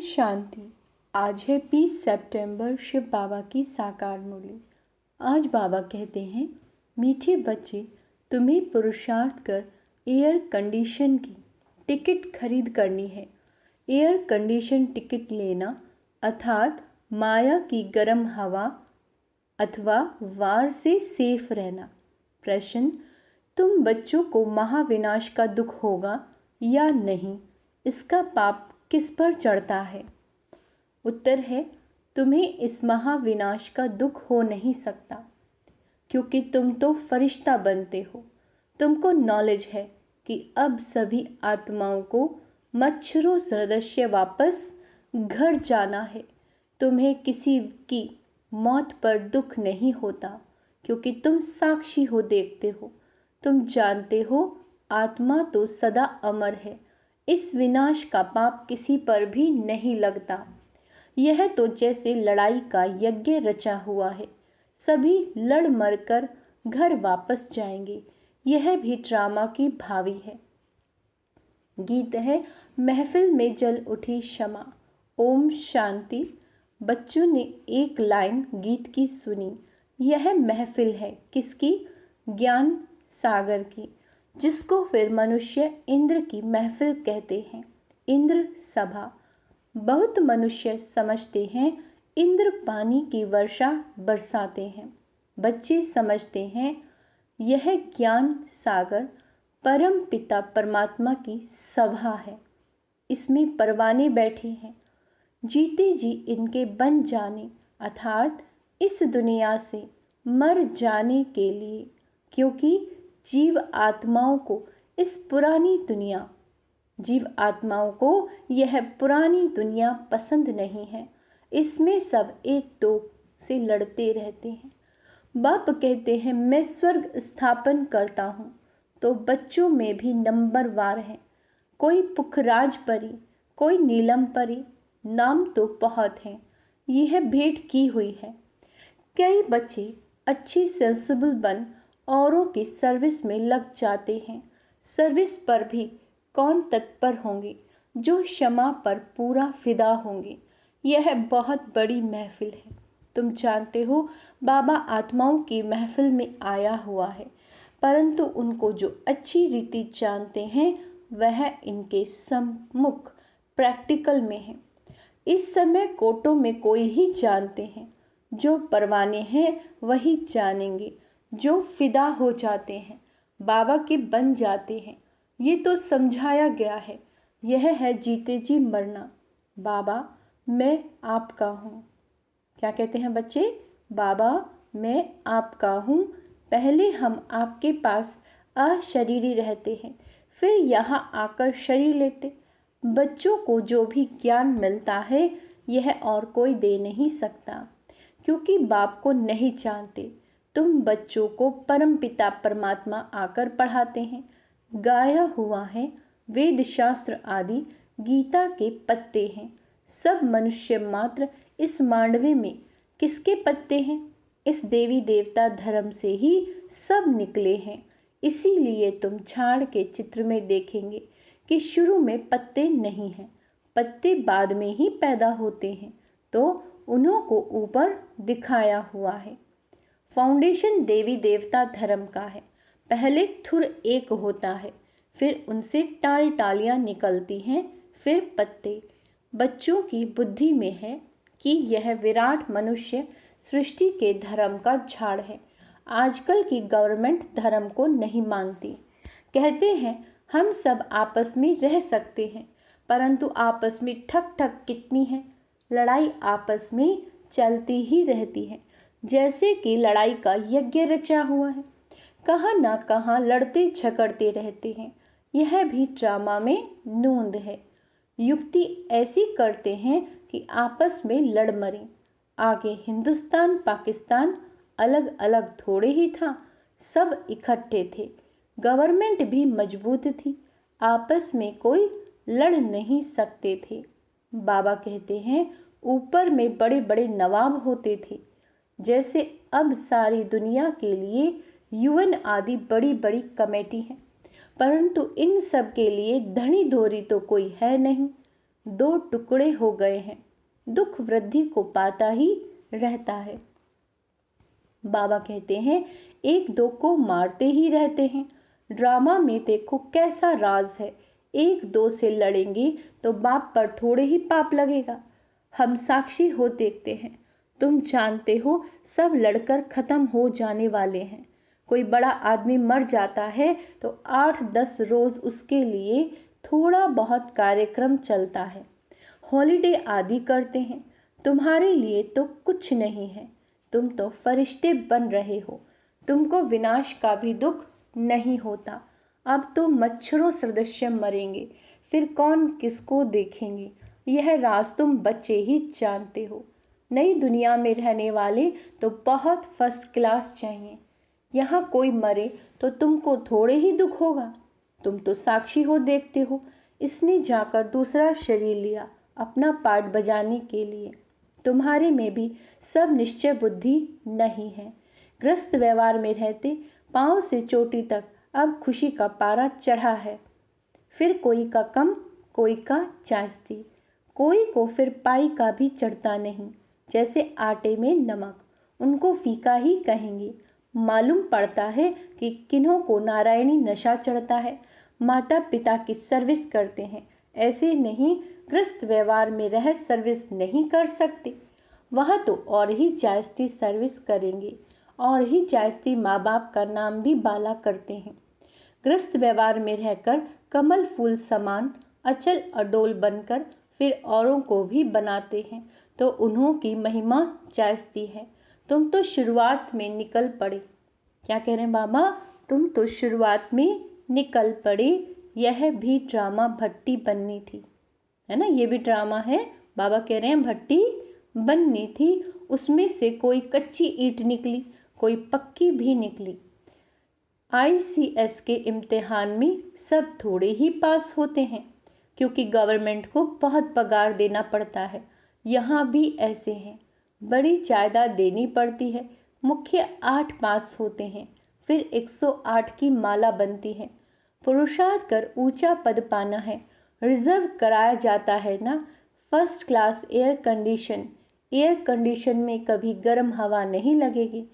शांति। आज है 20 सितंबर, शिव बाबा की साकार मूर्ति। आज बाबा कहते हैं, मीठे बच्चे, तुम्हें पुरुषार्थ कर एयर कंडीशन की टिकट खरीद करनी है। एयर कंडीशन टिकट लेना अर्थात माया की गर्म हवा अथवा वार से सेफ रहना। प्रश्न, तुम बच्चों को महाविनाश का दुख होगा या नहीं, इसका पाप किस पर चढ़ता है? उत्तर है, तुम्हें इस महाविनाश का दुख हो नहीं सकता, क्योंकि तुम तो फरिश्ता बनते हो। तुमको नॉलेज है कि अब सभी आत्माओं को मच्छरों सदृश वापस घर जाना है। तुम्हें किसी की मौत पर दुख नहीं होता, क्योंकि तुम साक्षी हो, देखते हो। तुम जानते हो आत्मा तो सदा अमर है। इस विनाश का पाप किसी पर भी नहीं लगता। यह तो जैसे लड़ाई का यज्ञ रचा हुआ है। सभी लड़ मर कर घर वापस जाएंगे। यह भी ड्रामा की भावी है। गीत है, महफिल में जल उठी क्षमा। ओम शांति। बच्चों ने एक लाइन गीत की सुनी। यह महफिल है किसकी? ज्ञान सागर की, जिसको फिर मनुष्य इंद्र की महफिल कहते हैं। इंद्र सभा। बहुत मनुष्य समझते हैं इंद्र पानी की वर्षा बरसाते हैं। बच्चे समझते हैं यह ज्ञान सागर परम पिता परमात्मा की सभा है। इसमें परवाने बैठे हैं। जीते जी इनके बन जाने अर्थात इस दुनिया से मर जाने के लिए, क्योंकि जीव आत्माओं को यह पुरानी दुनिया पसंद नहीं है। इसमें सब एक दो से लड़ते रहते हैं। बाप कहते हैं, मैं स्वर्ग स्थापन करता हूँ, तो बच्चों में भी नंबर वार हैं। कोई पुखराज परी, कोई नीलम परी, नाम तो बहुत हैं। यह भेंट की हुई है। कई बच्चे अच्छी सेंसिबल बन औरों की सर्विस में लग जाते हैं। सर्विस पर भी कौन तत्पर होंगे, जो क्षमा पर पूरा फिदा होंगे। यह बहुत बड़ी महफिल है। तुम जानते हो, बाबा आत्माओं की महफिल में आया हुआ है, परंतु उनको जो अच्छी रीति जानते हैं वह इनके सम्मुख प्रैक्टिकल में है। इस समय कोर्टों में कोई ही जानते हैं। जो परवाने हैं वही जानेंगे। जो फिदा हो जाते हैं, बाबा के बन जाते हैं। ये तो समझाया गया है। यह है जीते जी मरना। बाबा, मैं आपका हूँ। क्या कहते हैं बच्चे? बाबा, मैं आपका हूँ। पहले हम आपके पास अशरीरी रहते हैं, फिर यहाँ आकर शरीर लेते। बच्चों को जो भी ज्ञान मिलता है यह और कोई दे नहीं सकता, क्योंकि बाप को नहीं जानते। तुम बच्चों को परम पिता परमात्मा आकर पढ़ाते हैं। गाया हुआ है, वेद शास्त्र आदि गीता के पत्ते हैं। सब मनुष्य मात्र इस मांडवे में किसके पत्ते हैं? इस देवी देवता धर्म से ही सब निकले हैं। इसीलिए तुम झाड़ के चित्र में देखेंगे कि शुरू में पत्ते नहीं हैं। पत्ते बाद में ही पैदा होते हैं, तो उन्हों को ऊपर दिखाया हुआ है। फाउंडेशन देवी देवता धर्म का है। पहले थुर एक होता है, फिर उनसे टाल टालियां निकलती हैं, फिर पत्ते। बच्चों की बुद्धि में है कि यह विराट मनुष्य सृष्टि के धर्म का झाड़ है। आजकल की गवर्नमेंट धर्म को नहीं मानती। कहते हैं हम सब आपस में रह सकते हैं, परंतु आपस में ठक ठक कितनी है। लड़ाई आपस में चलती ही रहती है, जैसे कि लड़ाई का यज्ञ रचा हुआ है। कहाँ ना कहाँ लड़ते झगड़ते रहते हैं। यह भी ड्रामा में नूंद है। युक्ति ऐसी करते हैं कि आपस में लड़ मरें। आगे हिंदुस्तान पाकिस्तान अलग अलग थोड़े ही था, सब इकट्ठे थे। गवर्नमेंट भी मजबूत थी, आपस में कोई लड़ नहीं सकते थे। बाबा कहते हैं ऊपर में बड़े बड़े नवाब होते थे, जैसे अब सारी दुनिया के लिए यूएन आदि बड़ी बड़ी कमेटी है, परंतु इन सब के लिए धनी धोरी तो कोई है नहीं। दो टुकड़े हो गए हैं। दुख वृद्धि को पाता ही रहता है। बाबा कहते हैं एक दो को मारते ही रहते हैं। ड्रामा में देखो कैसा राज है। एक दो से लड़ेंगे तो बाप पर थोड़े ही पाप लगेगा। हम साक्षी हो देखते हैं। तुम जानते हो सब लड़कर खत्म हो जाने वाले हैं। कोई बड़ा आदमी मर जाता है तो 8-10 रोज उसके लिए थोड़ा बहुत कार्यक्रम चलता है, हॉलिडे आदि करते हैं। तुम्हारे लिए तो कुछ नहीं है। तुम तो फरिश्ते बन रहे हो। तुमको विनाश का भी दुख नहीं होता। अब तो मच्छरों सदृश मरेंगे, फिर कौन किसको देखेंगे, यह राज तुम बच्चे ही जानते हो। नई दुनिया में रहने वाले तो बहुत फर्स्ट क्लास चाहिए। यहाँ कोई मरे तो तुमको थोड़े ही दुख होगा। तुम तो साक्षी हो देखते हो। इसने जाकर दूसरा शरीर लिया अपना पार्ट बजाने के लिए। तुम्हारे में भी सब निश्चय बुद्धि नहीं है। ग्रस्त व्यवहार में रहते पांव से चोटी तक अब खुशी का पारा चढ़ा है। फिर कोई का कम, कोई का जास्ती, कोई को फिर पाई का भी चढ़ता नहीं। जैसे आटे में नमक, उनको फीका ही कहेंगे। मालूम पड़ता है कि किन्हों को नारायणी नशा चढ़ता है। माता पिता की सर्विस करते हैं, ऐसे नहीं ग्रस्त व्यवहार में रह सर्विस नहीं कर सकते। वह तो और ही जायज़ती सर्विस करेंगे, और ही जायज़ती माँ बाप का नाम भी बाला करते हैं। ग्रस्त व्यवहार में रहकर कमल फूल समान अचल अडोल बनकर फिर औरों को भी बनाते हैं, तो उन्हों की महिमा जायज़ती है। तुम तो शुरुआत में निकल पड़े। क्या कह रहे हैं बाबा? तुम तो शुरुआत में निकल पड़े। यह भी ड्रामा भट्टी बननी थी, है ना, ये भी ड्रामा है। बाबा कह रहे हैं भट्टी बननी थी, उसमें से कोई कच्ची ईंट निकली, कोई पक्की भी निकली। ICS के इम्तिहान में सब थोड़े ही पास होते हैं, क्योंकि गवर्नमेंट को बहुत पगार देना पड़ता है। यहाँ भी ऐसे हैं, बड़ी जायदाद देनी पड़ती है। मुख्य 8 पास होते हैं, फिर 108 की माला बनती है। पुरुषार्थ कर ऊंचा पद पाना है, रिजर्व कराया जाता है ना। फर्स्ट क्लास एयर कंडीशन में कभी गर्म हवा नहीं लगेगी।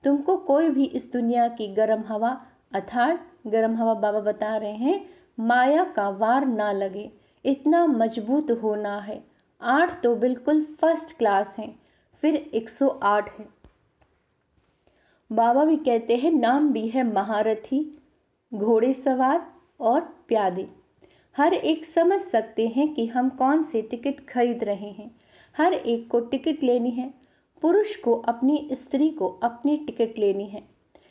तुमको कोई भी इस दुनिया की गर्म हवा, अर्थात गर्म हवा बाबा बता रहे हैं, माया का वार ना लगे, इतना मजबूत होना है। 8 तो बिल्कुल फर्स्ट क्लास हैं, फिर 108 है। बाबा भी कहते हैं नाम भी है महारथी, घोड़े सवार और प्यादे। हर एक समझ सकते हैं कि हम कौन से टिकट खरीद रहे हैं। हर एक को टिकट लेनी है। पुरुष को अपनी, स्त्री को अपनी टिकट लेनी है।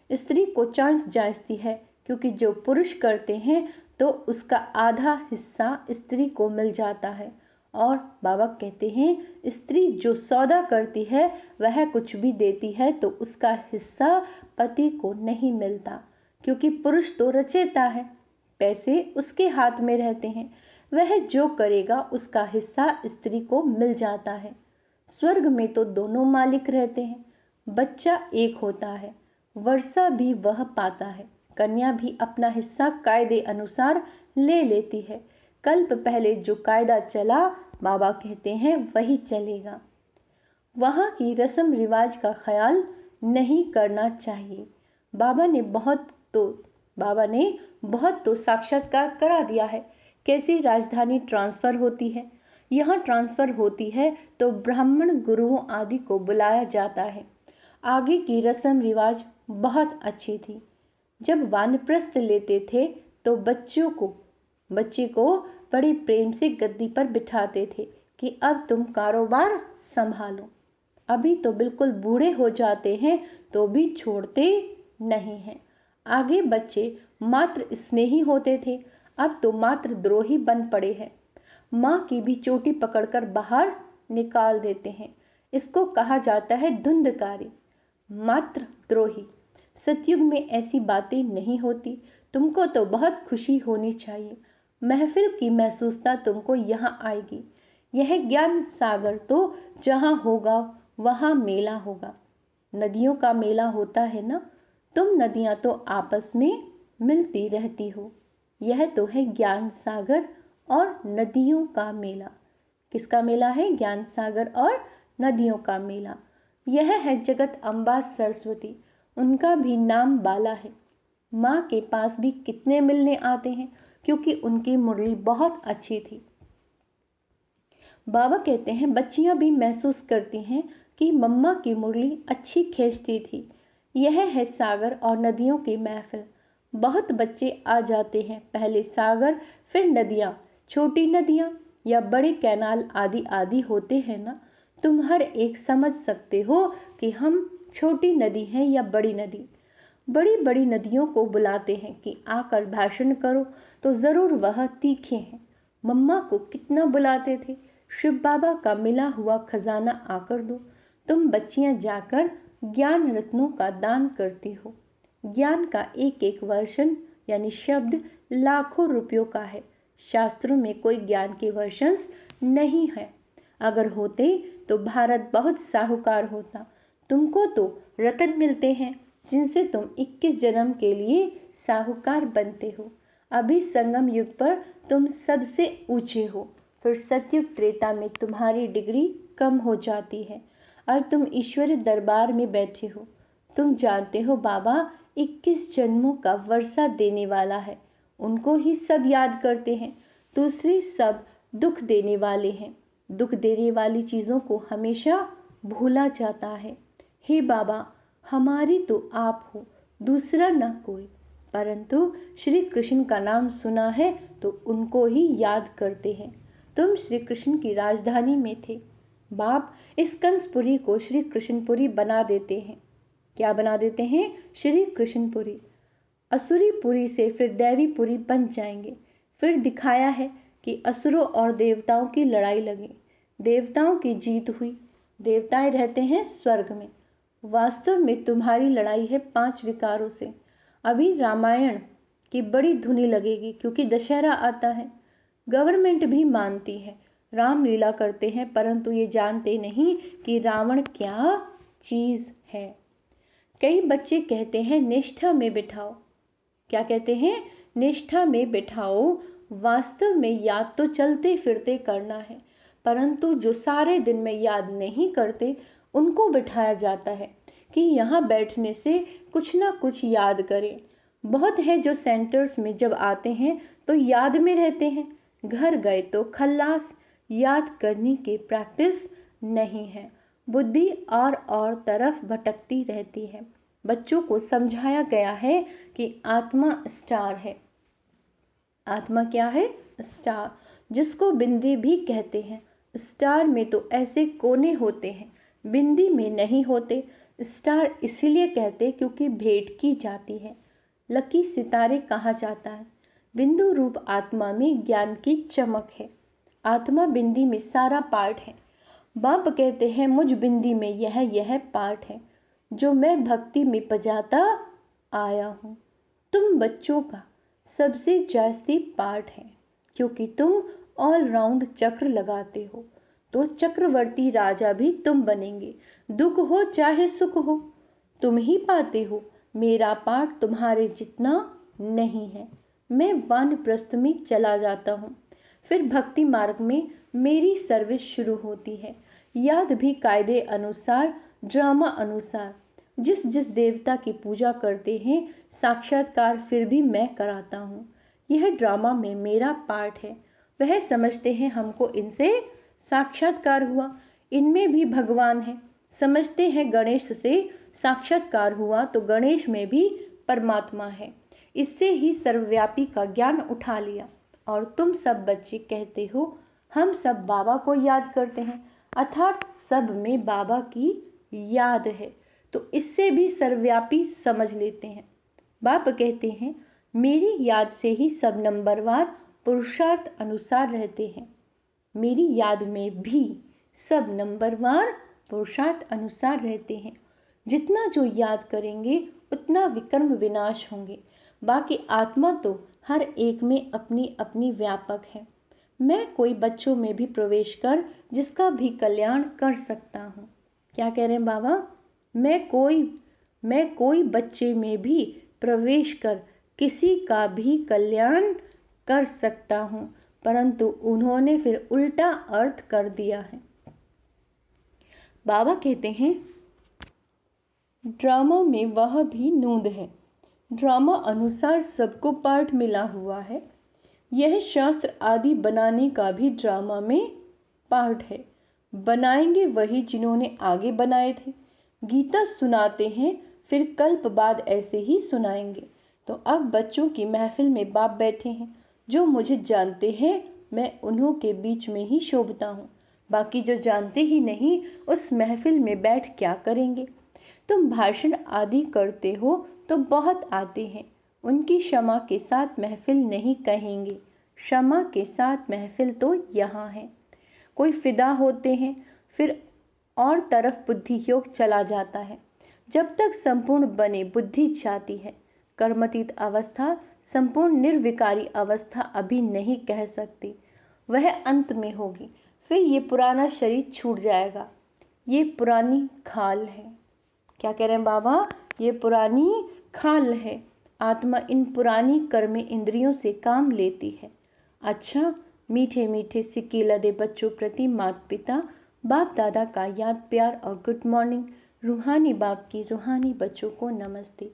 स्त्री को चांस जायज़ती है, क्योंकि जो पुरुष करते हैं तो उसका आधा हिस्सा स्त्री को मिल जाता है। और बाबा कहते हैं स्त्री जो सौदा करती है वह कुछ भी देती है तो उसका हिस्सा पति को नहीं मिलता, क्योंकि पुरुष तो रचेता है, पैसे उसके हाथ में रहते हैं। वह जो करेगा उसका हिस्सा स्त्री को मिल जाता है। स्वर्ग में तो दोनों मालिक रहते हैं। बच्चा एक होता है, वर्षा भी वह पाता है, कन्या भी अपना हिस्सा कायदे अनुसार ले लेती है। कल्प पहले जो कायदा चला, बाबा कहते हैं वही चलेगा। वहाँ की रस्म रिवाज का ख्याल नहीं करना चाहिए। बाबा ने बहुत तो साक्षात्कार करा दिया है। कैसी राजधानी ट्रांसफ़र होती है, यहाँ ट्रांसफ़र होती है तो ब्राह्मण गुरुओं आदि को बुलाया जाता है। आगे की रस्म रिवाज बहुत अच्छी थी। जब वानप्रस्थ लेते थे तो बच्चे को बड़ी प्रेम से गद्दी पर बिठाते थे कि अब तुम कारोबार संभालो। अभी तो बिल्कुल बूढ़े हो जाते हैं तो भी छोड़ते नहीं हैं। आगे बच्चे मात्र स्नेही होते थे, अब तो मात्र द्रोही बन पड़े हैं। माँ की भी चोटी पकड़कर बाहर निकाल देते हैं। इसको कहा जाता है धुंधकारी, मात्र द्रोही। सतयुग में ऐसी बातें नहीं होती। तुमको तो बहुत खुशी होनी चाहिए। महफिल की महसूसता तुमको यहाँ आएगी। यह ज्ञान सागर तो जहाँ होगा वहाँ मेला होगा। नदियों का मेला होता है ना, तुम नदियाँ तो आपस में मिलती रहती हो। यह तो है ज्ञान सागर और नदियों का मेला। किसका मेला है? ज्ञान सागर और नदियों का मेला। यह है जगत अम्बा सरस्वती, उनका भी नाम बाला है। माँ के पास भी कितने मिलने आते हैं, क्योंकि उनकी मुरली बहुत अच्छी थी। बाबा कहते हैं बच्चियां भी महसूस करती हैं कि मम्मा की मुरली अच्छी खींचती थी। यह है सागर और नदियों की महफिल। बहुत बच्चे आ जाते हैं, पहले सागर फिर नदियाँ, छोटी नदियाँ या बड़े कैनाल आदि आदि होते हैं ना। तुम हर एक समझ सकते हो कि हम छोटी नदी हैं या बड़ी नदी। बड़ी बड़ी नदियों को बुलाते हैं कि आकर भाषण करो, तो ज़रूर वह तीखे हैं। मम्मा को कितना बुलाते थे, शिव बाबा का मिला हुआ खजाना आकर दो। तुम बच्चियां जाकर ज्ञान रत्नों का दान करती हो। ज्ञान का एक एक वर्षन यानी शब्द लाखों रुपयों का है। शास्त्रों में कोई ज्ञान के वर्षन्स नहीं है। अगर होते तो भारत बहुत साहूकार होता। तुमको तो रत्न मिलते हैं जिनसे तुम 21 जन्म के लिए साहूकार बनते हो। अभी संगम युग पर तुम सबसे ऊंचे हो, फिर सतयुग त्रेता में तुम्हारी डिग्री कम हो जाती है और तुम ईश्वरी दरबार में बैठे हो। तुम जानते हो बाबा 21 जन्मों का वर्षा देने वाला है, उनको ही सब याद करते हैं। दूसरी सब दुख देने वाले हैं। दुख देने वाली चीज़ों को हमेशा भूला जाता है। हे बाबा, हमारी तो आप हो, दूसरा न कोई। परंतु श्री कृष्ण का नाम सुना है तो उनको ही याद करते हैं। तुम श्री कृष्ण की राजधानी में थे। बाप इस कंसपुरी को श्री कृष्णपुरी बना देते हैं। क्या बना देते हैं? श्री कृष्णपुरी। असुरी पुरी से फिर दैवी पुरी बन जाएंगे। फिर दिखाया है कि असुरों और देवताओं की लड़ाई लगी, देवताओं की जीत हुई। देवताएं रहते हैं स्वर्ग में। वास्तव में तुम्हारी लड़ाई है 5 विकारों से। अभी रामायण की बड़ी धुनी लगेगी क्योंकि दशहरा आता है। गवर्नमेंट भी मानती है, रामलीला करते हैं, परंतु ये जानते नहीं कि रावण क्या चीज़ है। कई बच्चे कहते हैं निष्ठा में बिठाओ। क्या कहते हैं? निष्ठा में बिठाओ। वास्तव में याद तो चलते फिरते करना है, परंतु जो सारे दिन में याद नहीं करते उनको बिठाया जाता है कि यहाँ बैठने से कुछ ना कुछ याद करें। बहुत है जो सेंटर्स में जब आते हैं तो याद में रहते हैं, घर गए तो खल्लास। याद करने की प्रैक्टिस नहीं है, बुद्धि और तरफ भटकती रहती है। बच्चों को समझाया गया है कि आत्मा स्टार है। आत्मा क्या है? स्टार, जिसको बिंदी भी कहते हैं। स्टार में तो ऐसे कोने होते हैं, बिंदी में नहीं होते। स्टार इसीलिए कहते क्योंकि भेंट की जाती है। लकी सितारे कहा जाता है। बिंदु रूप आत्मा में ज्ञान की चमक है। आत्मा बिंदी में सारा पार्ट है। बाप कहते हैं मुझ बिंदी में यह पार्ट है जो मैं भक्ति में बजाता आया हूँ। तुम बच्चों का सबसे जास्ती पार्ट है, क्योंकि तुम ऑल राउंड चक्र लगाते हो, तो चक्रवर्ती राजा भी तुम बनेंगे। दुख हो चाहे सुख हो, तुम ही पाते हो। मेरा पार्ट तुम्हारे जितना नहीं है। मैं वानप्रस्थ में चला जाता हूँ, फिर भक्ति मार्ग में मेरी सर्विस शुरू होती है। याद भी कायदे अनुसार, ड्रामा अनुसार। जिस जिस देवता की पूजा करते हैं साक्षात्कार फिर भी मैं कराता हूँ। यह ड्रामा में मेरा पार्ट है। वह समझते हैं हमको इनसे साक्षात्कार हुआ, इनमें भी भगवान है। समझते हैं गणेश से साक्षात्कार हुआ तो गणेश में भी परमात्मा है। इससे ही सर्वव्यापी का ज्ञान उठा लिया। और तुम सब बच्चे कहते हो हम सब बाबा को याद करते हैं, अर्थात सब में बाबा की याद है, तो इससे भी सर्वव्यापी समझ लेते हैं। बाप कहते हैं मेरी याद से ही सब नंबरवार पुरुषार्थ अनुसार रहते हैं। मेरी याद में भी सब नंबरवार पुरुषार्थ अनुसार रहते हैं। जितना जो याद करेंगे उतना विकर्म विनाश होंगे। बाकी आत्मा तो हर एक में अपनी अपनी व्यापक है। मैं कोई बच्चों में भी प्रवेश कर जिसका भी कल्याण कर सकता हूँ। क्या कह रहे हैं बाबा? मैं कोई बच्चे में भी प्रवेश कर किसी का भी कल्याण कर सकता हूँ, परंतु उन्होंने फिर उल्टा अर्थ कर दिया है। बाबा कहते हैं, ड्रामा में वह भी नूंद है। ड्रामा अनुसार सबको पाठ मिला हुआ है। यह शास्त्र आदि बनाने का भी ड्रामा में पार्ट है। बनाएंगे वही जिन्होंने आगे बनाए थे। गीता सुनाते हैं, फिर कल्प बाद ऐसे ही सुनाएंगे। तो अब बच्चों की महफिल में बाप बैठे हैं जो मुझे जानते हैं, मैं उन्हों के बीच में ही शोभता हूँ। बाकी जो जानते ही नहीं उस महफिल में बैठ क्या करेंगे। तुम भाषण आदि करते हो तो बहुत आते हैं, उनकी क्षमा के साथ महफिल नहीं कहेंगे। क्षमा के साथ महफिल तो यहाँ है। कोई फिदा होते हैं, फिर और तरफ बुद्धि योग चला जाता है। जब तक संपूर्ण बने बुद्धि जाती है। कर्मतीत अवस्था संपूर्ण निर्विकारी अवस्था अभी नहीं कह सकती, वह अंत में होगी। फिर ये पुराना शरीर छूट जाएगा। ये पुरानी खाल है। क्या कह रहे हैं बाबा? ये पुरानी खाल है। आत्मा इन पुरानी कर्म इंद्रियों से काम लेती है। अच्छा, मीठे मीठे सिक्के लदे बच्चों प्रति माता पिता बाप दादा का याद प्यार और गुड मॉर्निंग। रूहानी बाप की रूहानी बच्चों को नमस्ते।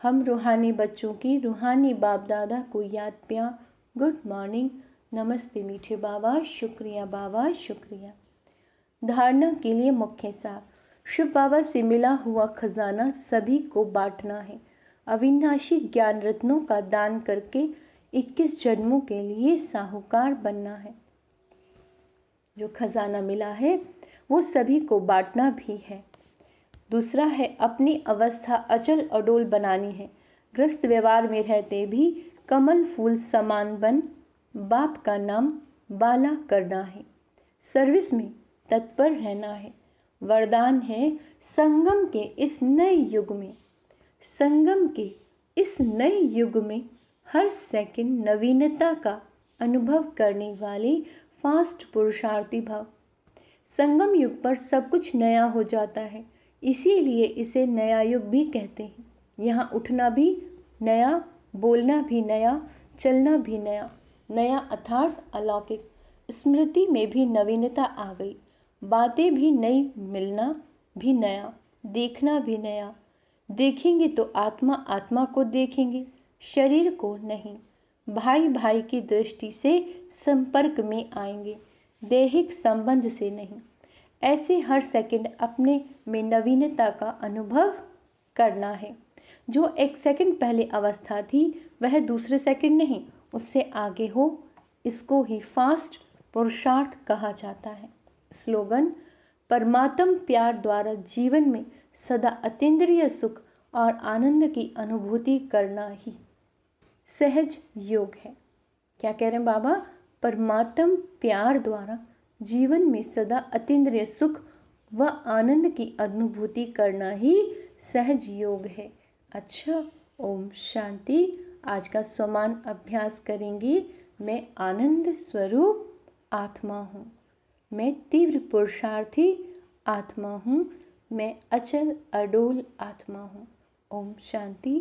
हम रूहानी बच्चों की रूहानी बाप दादा को याद प्यार गुड मॉर्निंग नमस्ते मीठे बाबा। शुक्रिया बाबा, शुक्रिया। धारणा के लिए मुख्य सार। शिव बाबा से मिला हुआ खजाना सभी को बांटना है। अविनाशी ज्ञान रत्नों का दान करके 21 जन्मों के लिए साहूकार बनना है। जो खजाना मिला है वो सभी को बांटना भी है। दूसरा है अपनी अवस्था अचल अडोल बनानी है। ग्रस्त व्यवहार में रहते भी कमल फूल समान बन बाप का नाम बाला करना है। सर्विस में तत्पर रहना है। वरदान है संगम के इस नए युग में। संगम के इस नए युग में हर सेकंड नवीनता का अनुभव करने वाले फास्ट पुरुषार्थी भाव। संगम युग पर सब कुछ नया हो जाता है, इसीलिए इसे नया युग भी कहते हैं। यहाँ उठना भी नया, बोलना भी नया, चलना भी नया। नया अर्थात अलौकिक। स्मृति में भी नवीनता आ गई। बातें भी नई, मिलना भी नया, देखना भी नया। देखेंगे तो आत्मा आत्मा को देखेंगे, शरीर को नहीं। भाई भाई की दृष्टि से संपर्क में आएंगे, दैहिक संबंध से नहीं। ऐसे हर सेकंड अपने में नवीनता का अनुभव करना है। जो एक सेकंड पहले अवस्था थी वह दूसरे सेकंड नहीं, उससे आगे हो। इसको ही फास्ट पुरुषार्थ कहा जाता है। स्लोगन, परमात्म प्यार द्वारा जीवन में सदा अतीन्द्रिय सुख और आनंद की अनुभूति करना ही सहज योग है। क्या कह रहे हैं बाबा? परमात्म प्यार द्वारा जीवन में सदा अतीन्द्रिय सुख व आनंद की अनुभूति करना ही सहज योग है। अच्छा, ओम शांति। आज का स्वमान अभ्यास करेंगे। मैं आनंद स्वरूप आत्मा हूँ। मैं तीव्र पुरुषार्थी आत्मा हूँ। मैं अचल अडोल आत्मा हूँ। ओम शांति।